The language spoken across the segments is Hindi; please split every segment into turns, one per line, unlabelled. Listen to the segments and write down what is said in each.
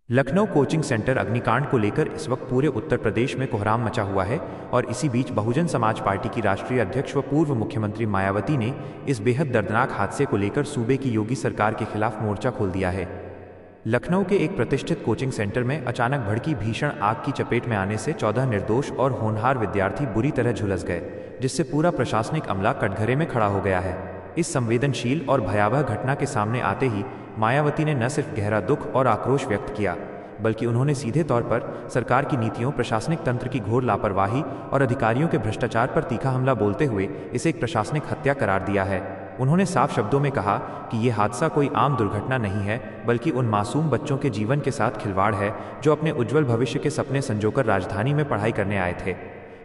लखनऊ कोचिंग सेंटर अग्निकांड को लेकर इस वक्त पूरे उत्तर प्रदेश में कोहराम मचा हुआ है और इसी बीच बहुजन समाज पार्टी की राष्ट्रीय अध्यक्ष व पूर्व मुख्यमंत्री मायावती ने इस बेहद दर्दनाक हादसे को लेकर सूबे की योगी सरकार के खिलाफ मोर्चा खोल दिया है। लखनऊ के एक प्रतिष्ठित कोचिंग सेंटर में अचानक भड़की भीषण आग की चपेट में आने से 14 निर्दोष और होनहार विद्यार्थी बुरी तरह झुलस गए, जिससे पूरा प्रशासनिक अमला कटघरे में खड़ा हो गया है। इस संवेदनशील और भयावह घटना के सामने आते ही मायावती ने न सिर्फ गहरा दुख और आक्रोश व्यक्त किया, बल्कि उन्होंने सीधे तौर पर सरकार की नीतियों, प्रशासनिक तंत्र की घोर लापरवाही और अधिकारियों के भ्रष्टाचार पर तीखा हमला बोलते हुए इसे एक प्रशासनिक हत्या करार दिया है। उन्होंने साफ शब्दों में कहा कि ये हादसा कोई आम दुर्घटना नहीं है, बल्कि उन मासूम बच्चों के जीवन के साथ खिलवाड़ है जो अपने उज्जवल भविष्य के सपने संजोकर राजधानी में पढ़ाई करने आए थे।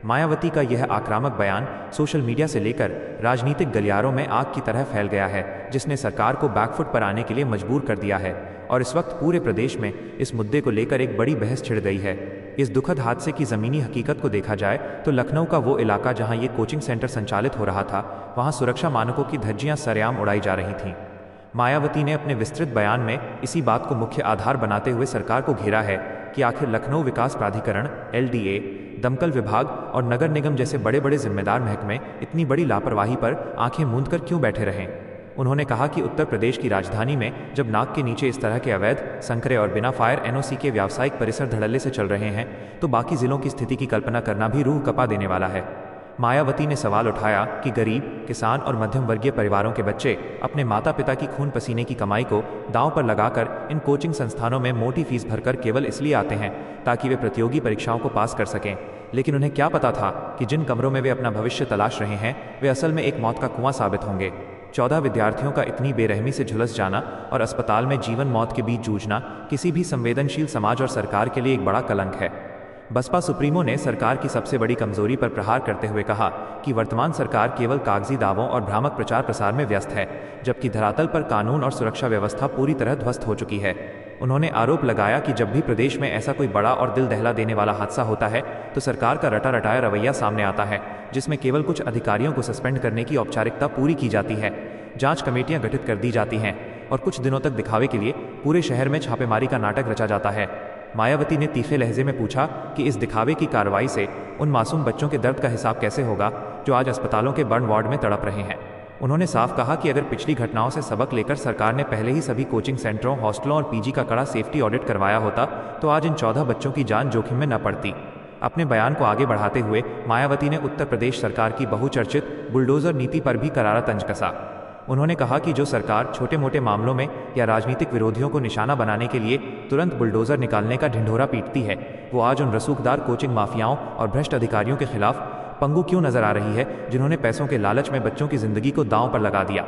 मायावती का यह आक्रामक बयान सोशल मीडिया से लेकर राजनीतिक गलियारों में आग की तरह फैल गया है, जिसने सरकार को बैकफुट पर आने के लिए मजबूर कर दिया है और इस वक्त पूरे प्रदेश में इस मुद्दे को लेकर एक बड़ी बहस छिड़ गई है। इस दुखद हादसे की ज़मीनी हकीकत को देखा जाए तो लखनऊ का वो इलाका जहां ये कोचिंग सेंटर संचालित हो रहा था, वहां सुरक्षा मानकों की धज्जियां सरेआम उड़ाई जा रही थीं। मायावती ने अपने विस्तृत बयान में इसी बात को मुख्य आधार बनाते हुए सरकार को घेरा है कि आखिर लखनऊ विकास प्राधिकरण, LDA, दमकल विभाग और नगर निगम जैसे बड़े बड़े जिम्मेदार महकमे इतनी बड़ी लापरवाही पर आंखें मूंद कर क्यों बैठे रहें। उन्होंने कहा कि उत्तर प्रदेश की राजधानी में जब नाक के नीचे इस तरह के अवैध, संकरे और बिना फायर NOC के व्यावसायिक परिसर धड़ल्ले से चल रहे हैं, तो बाकी जिलों की स्थिति की कल्पना करना भी रूह कपा देने वाला है। मायावती ने सवाल उठाया कि गरीब, किसान और मध्यम वर्गीय परिवारों के बच्चे अपने माता पिता की खून पसीने की कमाई को दांव पर लगाकर इन कोचिंग संस्थानों में मोटी फीस भरकर केवल इसलिए आते हैं ताकि वे प्रतियोगी परीक्षाओं को पास कर सकें, लेकिन उन्हें क्या पता था कि जिन कमरों में वे अपना भविष्य तलाश रहे हैं वे असल में एक मौत का कुआं साबित होंगे। 14 विद्यार्थियों का इतनी बेरहमी से झुलस जाना और अस्पताल में जीवन मौत के बीच जूझना किसी भी संवेदनशील समाज और सरकार के लिए एक बड़ा कलंक है। बसपा सुप्रीमो ने सरकार की सबसे बड़ी कमजोरी पर प्रहार करते हुए कहा कि वर्तमान सरकार केवल कागजी दावों और भ्रामक प्रचार प्रसार में व्यस्त है, जबकि धरातल पर कानून और सुरक्षा व्यवस्था पूरी तरह ध्वस्त हो चुकी है। उन्होंने आरोप लगाया कि जब भी प्रदेश में ऐसा कोई बड़ा और दिल दहला देने वाला हादसा होता है तो सरकार का रटा रटाया रवैया सामने आता है, जिसमें केवल कुछ अधिकारियों को सस्पेंड करने की औपचारिकता पूरी की जाती है, जांच कमेटियां गठित कर दी जाती हैं और कुछ दिनों तक दिखावे के लिए पूरे शहर में छापेमारी का नाटक रचा जाता है। मायावती ने तीखे लहजे में पूछा कि इस दिखावे की कार्रवाई से उन मासूम बच्चों के दर्द का हिसाब कैसे होगा जो आज अस्पतालों के बर्न वार्ड में तड़प रहे हैं। उन्होंने साफ कहा कि अगर पिछली घटनाओं से सबक लेकर सरकार ने पहले ही सभी कोचिंग सेंटरों, हॉस्टलों और PG का कड़ा सेफ्टी ऑडिट करवाया होता तो आज इन 14 बच्चों की जान जोखिम में न पड़ती। अपने बयान को आगे बढ़ाते हुए मायावती ने उत्तर प्रदेश सरकार की बहुचर्चित बुलडोजर नीति पर भी करारा तंज कसा। उन्होंने कहा कि जो सरकार छोटे मोटे मामलों में या राजनीतिक विरोधियों को निशाना बनाने के लिए तुरंत बुलडोजर निकालने का ढिंढोरा पीटती है, वो आज उन रसूखदार कोचिंग माफियाओं और भ्रष्ट अधिकारियों के खिलाफ पंगु क्यों नजर आ रही है जिन्होंने पैसों के लालच में बच्चों की जिंदगी को दांव पर लगा दिया।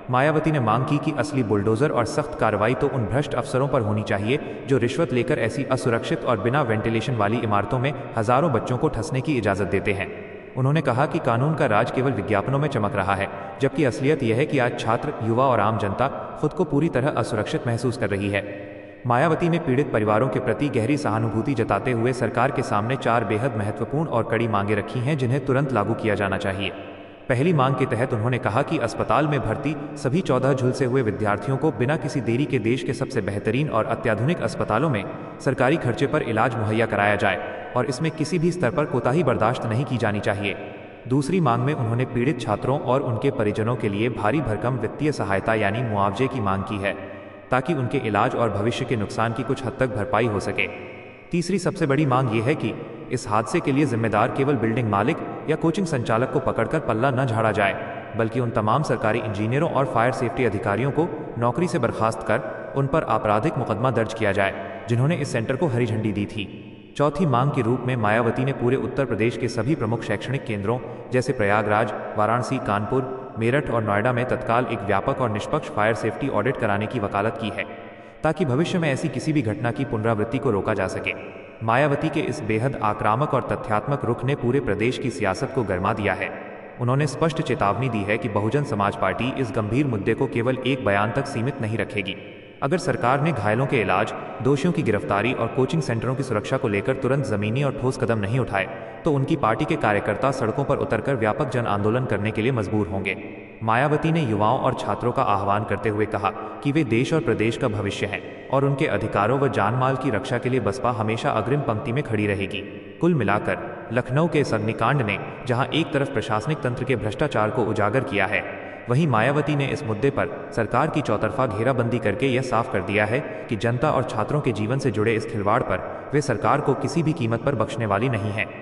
मायावती ने मांग की कि असली बुलडोजर और सख्त कार्रवाई तो उन भ्रष्ट अफसरों पर होनी चाहिए जो रिश्वत लेकर ऐसी असुरक्षित और बिना वेंटिलेशन वाली इमारतों में हजारों बच्चों को ठसने की इजाजत देते हैं। उन्होंने कहा कि कानून का राज केवल विज्ञापनों में चमक रहा है, जबकि असलियत यह है कि आज छात्र, युवा और आम जनता खुद को पूरी तरह असुरक्षित महसूस कर रही है। मायावती ने पीड़ित परिवारों के प्रति गहरी सहानुभूति जताते हुए सरकार के सामने 4 बेहद महत्वपूर्ण और कड़ी मांगें रखी हैं जिन्हें तुरंत लागू किया जाना चाहिए। पहली मांग के तहत उन्होंने कहा कि अस्पताल में भर्ती सभी 14 झुलसे हुए विद्यार्थियों को बिना किसी देरी के देश के सबसे बेहतरीन और अत्याधुनिक अस्पतालों में सरकारी खर्चे पर इलाज मुहैया कराया जाए और इसमें किसी भी स्तर पर कोताही बर्दाश्त नहीं की जानी चाहिए। दूसरी मांग में उन्होंने पीड़ित छात्रों और उनके परिजनों के लिए भारी भरकम वित्तीय सहायता यानी मुआवजे की मांग की है, ताकि उनके इलाज और भविष्य के नुकसान की कुछ हद तक भरपाई हो सके। तीसरी सबसे बड़ी मांग ये है कि इस हादसे के लिए जिम्मेदार केवल बिल्डिंग मालिक या कोचिंग संचालक को पकड़कर पल्ला न झाड़ा जाए, बल्कि उन तमाम सरकारी इंजीनियरों और फायर सेफ्टी अधिकारियों को नौकरी से बर्खास्त कर उन पर आपराधिक मुकदमा दर्ज किया जाए जिन्होंने इस सेंटर को हरी झंडी दी थी। चौथी मांग के रूप में मायावती ने पूरे उत्तर प्रदेश के सभी प्रमुख शैक्षणिक केंद्रों जैसे प्रयागराज, वाराणसी, कानपुर, मेरठ और नोएडा में तत्काल एक व्यापक और निष्पक्ष फायर सेफ्टी ऑडिट कराने की वकालत की है, ताकि भविष्य में ऐसी किसी भी घटना की पुनरावृत्ति को रोका जा सके। मायावती के इस बेहद आक्रामक और तथ्यात्मक रुख ने पूरे प्रदेश की सियासत को गरमा दिया है। उन्होंने स्पष्ट चेतावनी दी है कि बहुजन समाज पार्टी इस गंभीर मुद्दे को केवल एक बयान तक सीमित नहीं रखेगी। अगर सरकार ने घायलों के इलाज, दोषियों की गिरफ्तारी और कोचिंग सेंटरों की सुरक्षा को लेकर तुरंत जमीनी और ठोस कदम नहीं उठाए तो उनकी पार्टी के कार्यकर्ता सड़कों पर उतरकर व्यापक जन आंदोलन करने के लिए मजबूर होंगे। मायावती ने युवाओं और छात्रों का आह्वान करते हुए कहा कि वे देश और प्रदेश का भविष्य हैं। और उनके अधिकारों व जानमाल की रक्षा के लिए बसपा हमेशा अग्रिम पंक्ति में खड़ी रहेगी। कुल मिलाकर लखनऊ के इस अग्निकांड ने जहां एक तरफ प्रशासनिक तंत्र के भ्रष्टाचार को उजागर किया है, वहीं मायावती ने इस मुद्दे पर सरकार की चौतरफा घेराबंदी करके यह साफ कर दिया है कि जनता और छात्रों के जीवन से जुड़े इस खिलवाड़ पर वे सरकार को किसी भी कीमत पर बख्शने वाली नहीं है।